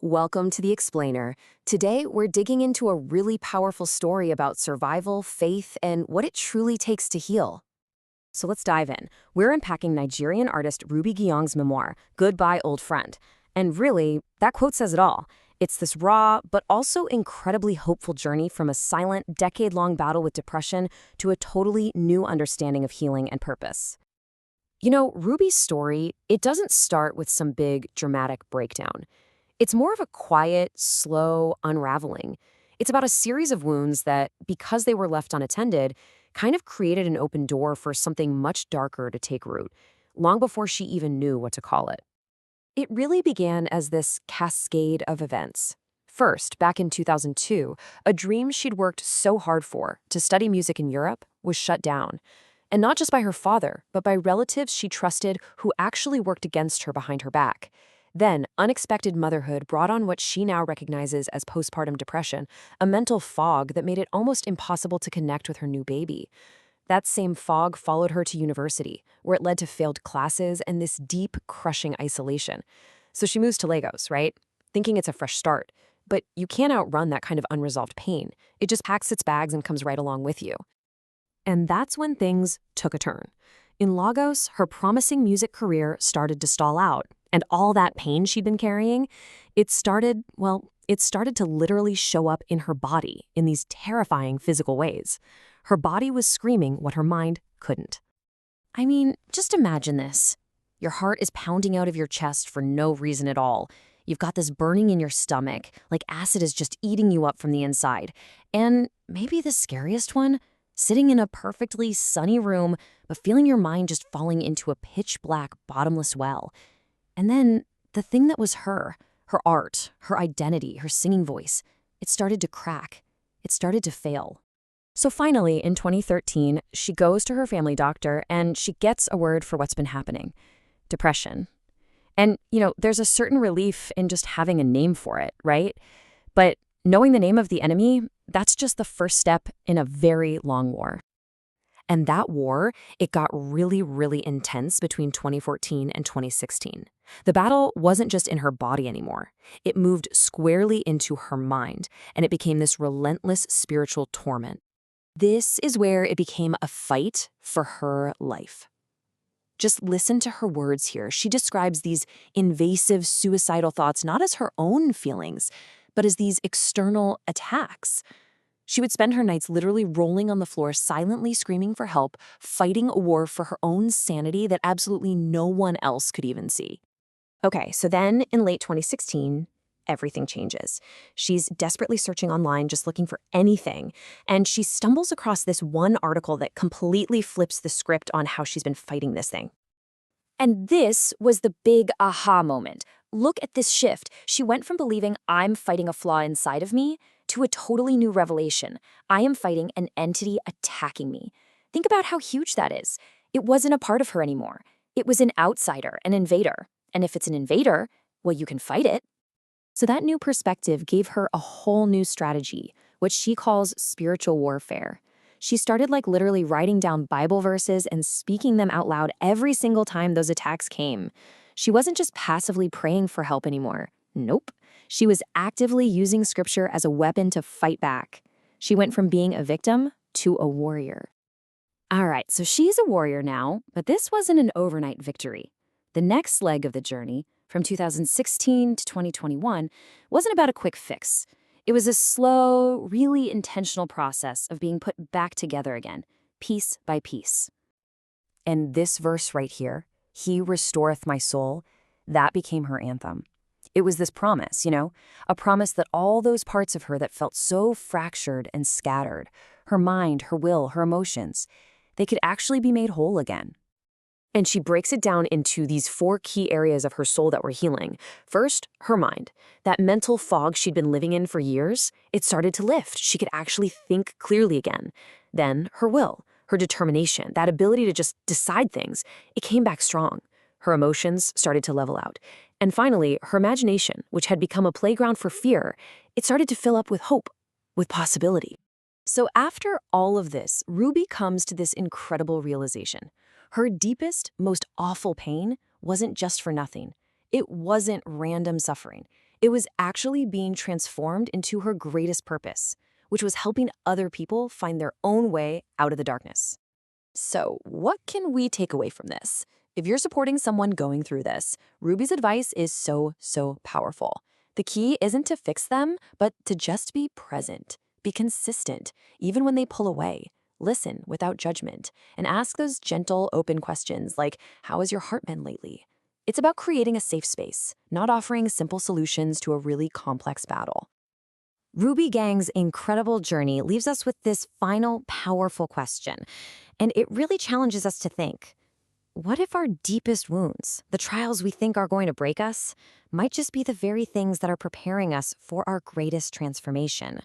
Welcome to The Explainer. Today, we're digging into a really powerful story about survival, faith, and what it truly takes to heal. So let's dive in. We're unpacking Nigerian artist Ruby Gyang's memoir, Goodbye, Old Friend. And really, that quote says it all. It's this raw, but also incredibly hopeful journey from a silent, decade-long battle with depression to a totally new understanding of healing and purpose. You know, Ruby's story, it doesn't start with some big, dramatic breakdown. It's more of a quiet, slow unraveling. It's about a series of wounds that, because they were left unattended, kind of created an open door for something much darker to take root, long before she even knew what to call it. It really began as this cascade of events. First, back in 2002, a dream she'd worked so hard for, to study music in Europe, was shut down. And not just by her father, but by relatives she trusted who actually worked against her behind her back. Then, unexpected motherhood brought on what she now recognizes as postpartum depression, a mental fog that made it almost impossible to connect with her new baby. That same fog followed her to university, where it led to failed classes and this deep, crushing isolation. So she moves to Lagos, right? Thinking it's a fresh start. But you can't outrun that kind of unresolved pain. It just packs its bags and comes right along with you. And that's when things took a turn. In Lagos, her promising music career started to stall out. And all that pain she'd been carrying, it started to literally show up in her body in these terrifying physical ways. Her body was screaming what her mind couldn't. I mean, just imagine this. Your heart is pounding out of your chest for no reason at all. You've got this burning in your stomach, like acid is just eating you up from the inside. And maybe the scariest one, sitting in a perfectly sunny room, but feeling your mind just falling into a pitch-black, bottomless well. And then, the thing that was her art, her identity, her singing voice, it started to crack. It started to fail. So finally, in 2013, she goes to her family doctor and she gets a word for what's been happening. Depression. And, there's a certain relief in just having a name for it, right? But knowing the name of the enemy, that's just the first step in a very long war. And that war, it got really, really intense between 2014 and 2016. The battle wasn't just in her body anymore. It moved squarely into her mind, and it became this relentless spiritual torment. This is where it became a fight for her life. Just listen to her words here. She describes these invasive suicidal thoughts not as her own feelings, but as these external attacks. She would spend her nights literally rolling on the floor, silently screaming for help, fighting a war for her own sanity that absolutely no one else could even see. Okay, so then in late 2016, everything changes. She's desperately searching online, just looking for anything, and she stumbles across this one article that completely flips the script on how she's been fighting this thing. And this was the big aha moment. Look at this shift. She went from believing I'm fighting a flaw inside of me to a totally new revelation. I am fighting an entity attacking me. Think about how huge that is. It wasn't a part of her anymore. It was an outsider, an invader. And if it's an invader, well, you can fight it. So that new perspective gave her a whole new strategy, what she calls spiritual warfare. She started literally writing down Bible verses and speaking them out loud every single time those attacks came. She wasn't just passively praying for help anymore. Nope. She was actively using scripture as a weapon to fight back. She went from being a victim to a warrior. All right, so she's a warrior now, but this wasn't an overnight victory. The next leg of the journey, from 2016 to 2021, wasn't about a quick fix. It was a slow, really intentional process of being put back together again, piece by piece. And this verse right here, "He restoreth my soul," that became her anthem. It was this promise, a promise that all those parts of her that felt so fractured and scattered, her mind, her will, her emotions, they could actually be made whole again. And she breaks it down into these 4 key areas of her soul that were healing. First, her mind. That mental fog she'd been living in for years, it started to lift. She could actually think clearly again. Then, her will, her determination, that ability to just decide things, it came back strong. Her emotions started to level out. And finally, her imagination, which had become a playground for fear, it started to fill up with hope, with possibility. So after all of this, Ruby comes to this incredible realization. Her deepest, most awful pain wasn't just for nothing. It wasn't random suffering. It was actually being transformed into her greatest purpose, which was helping other people find their own way out of the darkness. So, what can we take away from this? If you're supporting someone going through this, Ruby's advice is so powerful. The key isn't to fix them, but to just be present, be consistent, even when they pull away. Listen without judgment, and ask those gentle, open questions like, how has your heart been lately? It's about creating a safe space, not offering simple solutions to a really complex battle. Ruby Gyang's incredible journey leaves us with this final, powerful question, and it really challenges us to think. What if our deepest wounds, the trials we think are going to break us, might just be the very things that are preparing us for our greatest transformation?